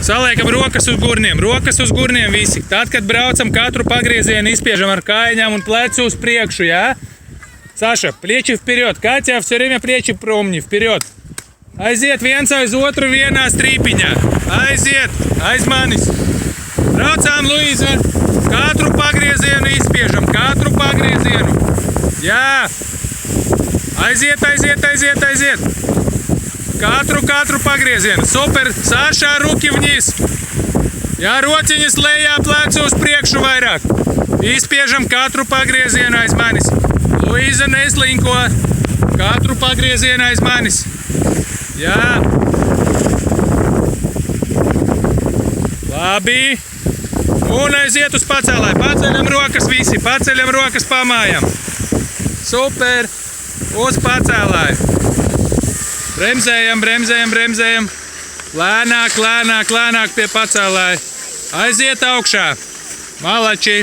Saliekam rokas uz gurniem visi. Tad, kad braucam, katru pagriezienu izspiežam ar kājām un plecu uz priekšu, jā? Saša, плечи вперед. Катя, все время плечи промни, вперед. Aiziet viens aiz otru vienā strīpiņā. Aiziet, aiz manis. Braucām, Luīza. Katru pagriezienu izspiežam, katru pagriezienu. Jā. Aiziet. Katru pagriezienu. Super. Saša, ruki vniz. Jā, rociņas lejā, plecu uz priekšu vairāk. Izspiežam katru pagriezienu aiz manis. Luīza neslinko. Katru pagriezienu aiz manis. Jā. Labi. Un aiziet uz pacēlāju. Paceļam rokas visi. Paceļam rokas pamājam. Super. Uz pacēlāju. Bremzējam. Lēnāk pie pacēlāja. Aiziet augšā. Malači.